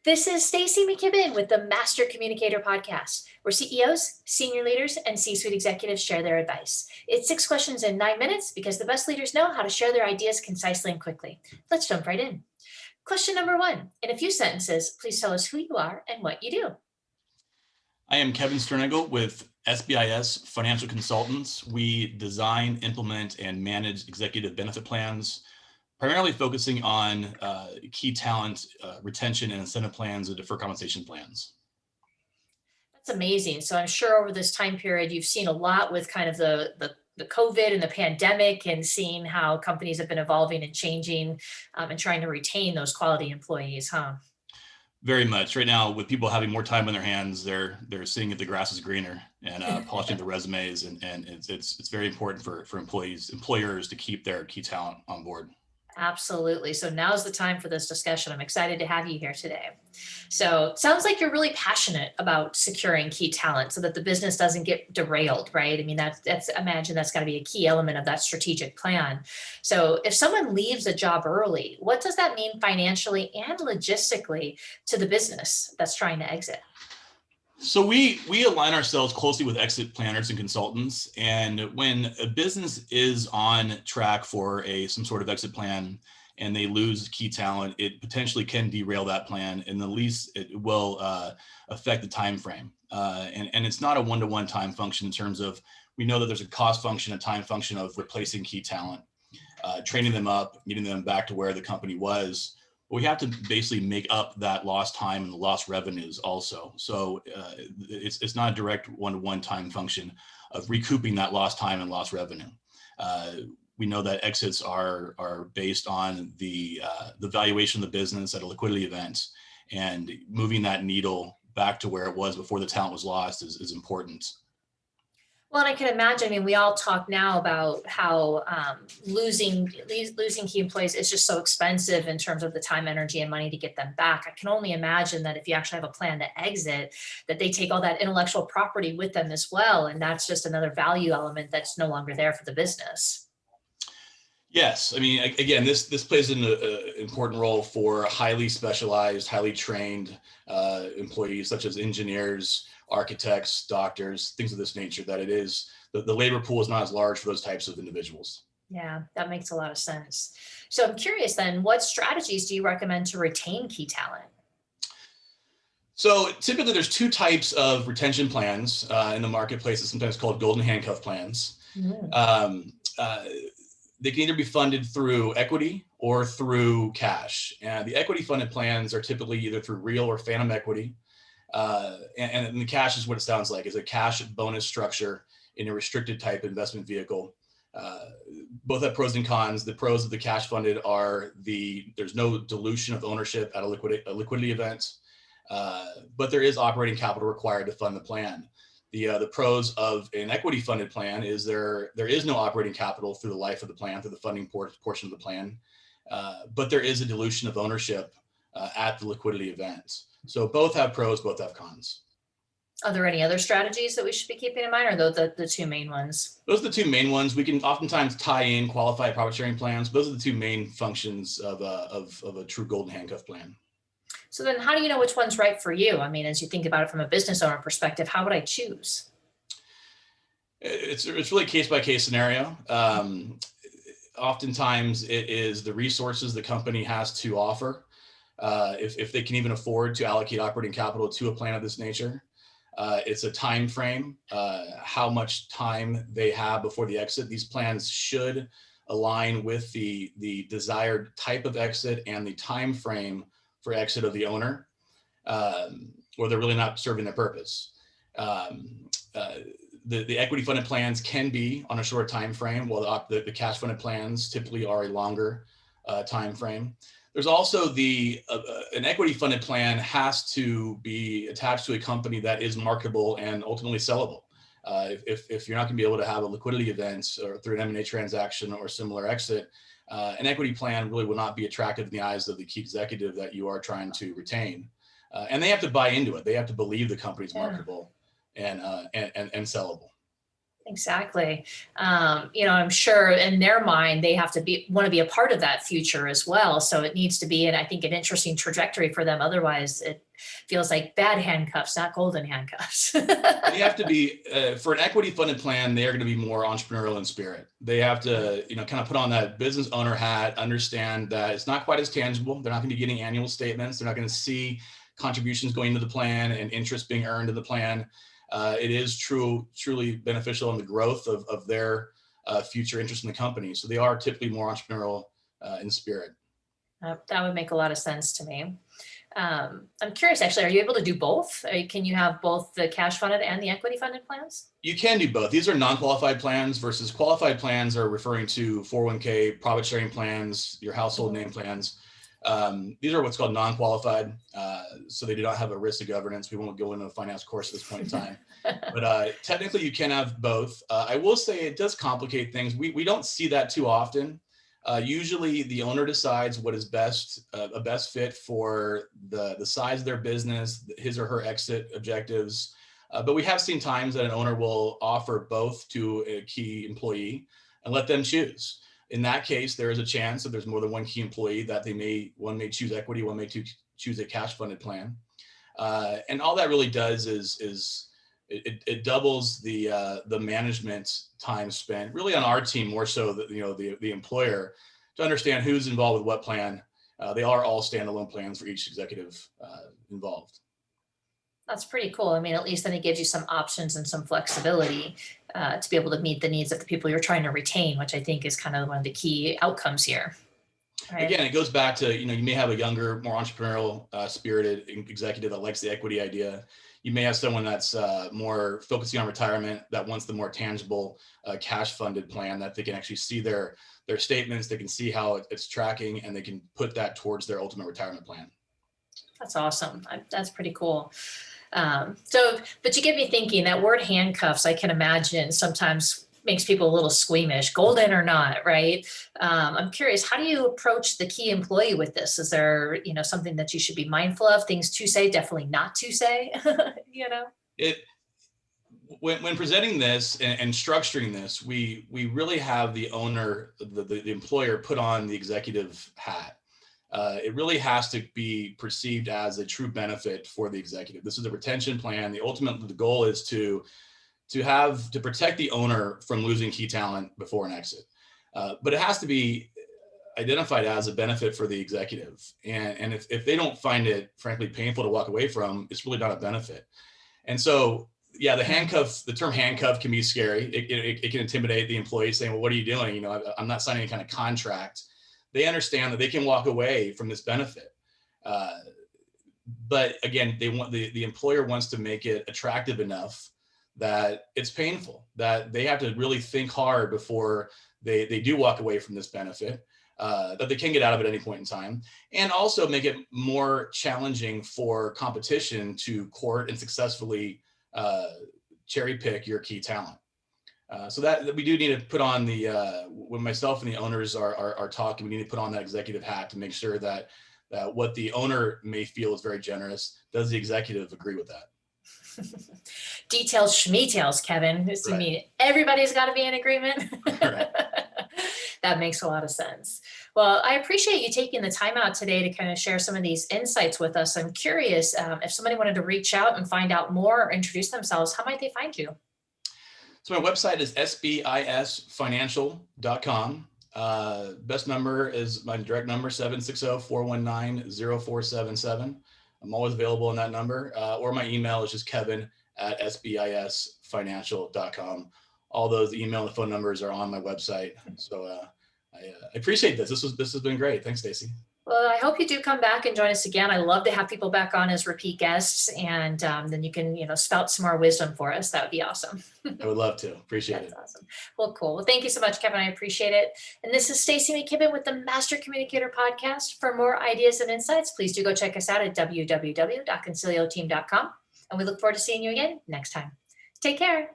This is Stacy McKibben with the Master Communicator podcast, where CEOs, senior leaders, and C-suite executives share their advice. It's 6 questions in 9 minutes because the best leaders know how to share their ideas concisely and quickly. Let's jump right in. Question number 1. In a few sentences, please tell us who you are and what you do. I am Kevin Sternagle with SBIS Financial Consultants. We design, implement, and manage executive benefit plans, primarily focusing on key talent retention and incentive plans and deferred compensation plans. That's amazing. So I'm sure over this time period, you've seen a lot with kind of the COVID and the pandemic and seeing how companies have been evolving and changing and trying to retain those quality employees, huh? Very much. Right now, with people having more time on their hands, they're seeing if the grass is greener and polishing the resumes, and it's very important for employers to keep their key talent on board. Absolutely. So now's the time for this discussion. I'm excited to have you here today. So it sounds like you're really passionate about securing key talent so that the business doesn't get derailed, right? I mean, that's imagine that's got to be a key element of that strategic plan. So if someone leaves a job early, what does that mean financially and logistically to the business that's trying to exit? So we align ourselves closely with exit planners and consultants. And when a business is on track for some sort of exit plan and they lose key talent, it potentially can derail that plan, and at least it will affect the time frame. And it's not a one-to-one time function in terms of, we know that there's a cost function, a time function of replacing key talent, training them up, getting them back to where the company was. We have to basically make up that lost time and the lost revenues also. So it's not a direct one-to-one time function of recouping that lost time and lost revenue. We know that exits are based on the valuation of the business at a liquidity event, and moving that needle back to where it was before the talent was lost is important. Well, and I can imagine, I mean, we all talk now about how losing key employees is just so expensive in terms of the time, energy, and money to get them back. I can only imagine that if you actually have a plan to exit, that they take all that intellectual property with them as well. And that's just another value element that's no longer there for the business. Yes, I mean, again, this plays an important role for highly specialized, highly trained employees, such as engineers, architects, doctors, things of this nature, that it is, the labor pool is not as large for those types of individuals. Yeah, that makes a lot of sense. So I'm curious then, what strategies do you recommend to retain key talent? So typically there's two types of retention plans in the marketplace. It's sometimes called golden handcuff plans. Mm. They can either be funded through equity or through cash. And the equity funded plans are typically either through real or phantom equity. And the cash is what it sounds like, is a cash bonus structure in a restricted type investment vehicle. Both have pros and cons. The pros of the cash funded are there's no dilution of ownership at a liquidity event, but there is operating capital required to fund the plan. The pros of an equity funded plan is there is no operating capital through the life of the plan, through the funding portion of the plan, but there is a dilution of ownership at the liquidity event. So both have pros, both have cons. Are there any other strategies that we should be keeping in mind, or are those the two main ones? Those are the two main ones. We can oftentimes tie in qualified profit sharing plans. Those are the two main functions of a true golden handcuff plan. So then how do you know which one's right for you? I mean, as you think about it from a business owner perspective, how would I choose? It's really case by case scenario. Oftentimes it is the resources the company has to offer. If they can even afford to allocate operating capital to a plan of this nature. It's a time frame, how much time they have before the exit. These plans should align with the desired type of exit and the time frame for exit of the owner, or they're really not serving their purpose. The equity funded plans can be on a short time frame, while the cash funded plans typically are a longer time frame. There's also an equity funded plan has to be attached to a company that is marketable and ultimately sellable. If you're not going to be able to have a liquidity event or through an M&A transaction or similar exit, an equity plan really will not be attractive in the eyes of the key executive that you are trying to retain. And they have to buy into it. They have to believe the company's marketable and sellable. Exactly. I'm sure in their mind, they have to want to be a part of that future as well. So it needs to be, and I think, an interesting trajectory for them. Otherwise, it feels like bad handcuffs, not golden handcuffs. They have to be, for an equity funded plan, they are going to be more entrepreneurial in spirit. They have to, kind of put on that business owner hat, understand that it's not quite as tangible. They're not going to be getting annual statements. They're not going to see contributions going into the plan and interest being earned in the plan. It is truly beneficial in the growth of their future interest in the company. So they are typically more entrepreneurial in spirit. That would make a lot of sense to me. I'm curious, actually, are you able to do both? Can you have both the cash funded and the equity funded plans? You can do both. These are non-qualified plans versus qualified plans are referring to 401k, profit sharing plans, your household name plans. These are what's called non-qualified, so they do not have a risk of governance. We won't go into a finance course at this point in time, but technically you can have both. I will say it does complicate things. We don't see that too often. Usually the owner decides what is a best fit for the size of their business, his or her exit objectives. But we have seen times that an owner will offer both to a key employee and let them choose. In that case, there is a chance that there's more than one key employee that one may choose equity, one may choose a cash funded plan. And all that really does is it doubles the management time spent really on our team, more so that, the employer, to understand who's involved with what plan. They are all standalone plans for each executive involved. That's pretty cool. I mean, at least then it gives you some options and some flexibility to be able to meet the needs of the people you're trying to retain, which I think is kind of one of the key outcomes here. Right? Again, it goes back to, you may have a younger, more entrepreneurial spirited executive that likes the equity idea. You may have someone that's more focusing on retirement, that wants the more tangible cash funded plan, that they can actually see their statements, they can see how it's tracking, and they can put that towards their ultimate retirement plan. That's awesome. That's pretty cool. But you get me thinking, that word handcuffs, I can imagine sometimes makes people a little squeamish, golden or not, right? I'm curious, how do you approach the key employee with this? Is there, something that you should be mindful of, things to say, definitely not to say, When presenting this and structuring this, we really have the owner, the employer, put on the executive hat. It really has to be perceived as a true benefit for the executive. This is a retention plan. The goal is to protect the owner from losing key talent before an exit. But it has to be identified as a benefit for the executive. And if they don't find it, frankly, painful to walk away from, it's really not a benefit. And so, yeah, the term handcuff can be scary. It can intimidate the employee, saying, well, what are you doing? I'm not signing any kind of contract. They understand that they can walk away from this benefit. But again, the employer wants to make it attractive enough that it's painful, that they have to really think hard before they do walk away from this benefit, that they can get out of it at any point in time, and also make it more challenging for competition to court and successfully cherry pick your key talent. So that we do need to put on when myself and the owners are talking, we need to put on that executive hat to make sure that what the owner may feel is very generous, does the executive agree with that? Details, schmetails, Kevin. Right. I mean, everybody's got to be in agreement. Right. That makes a lot of sense. Well, I appreciate you taking the time out today to kind of share some of these insights with us. I'm curious, if somebody wanted to reach out and find out more or introduce themselves, how might they find you? So my website is SBISFinancial.com. Best number is my direct number, 760-419-0477. I'm always available on that number, or my email is just kevin@SBISFinancial.com. All those email and phone numbers are on my website. So I appreciate this. This has been great. Thanks, Stacy. Well, I hope you do come back and join us again. I love to have people back on as repeat guests, and then you can, spout some more wisdom for us. That would be awesome. I would love to. Appreciate it. That's awesome. Well, cool. Well, thank you so much, Kevin. I appreciate it. And this is Stacy McKibben with the Master Communicator Podcast. For more ideas and insights, please do go check us out at www.concilioteam.com. And we look forward to seeing you again next time. Take care.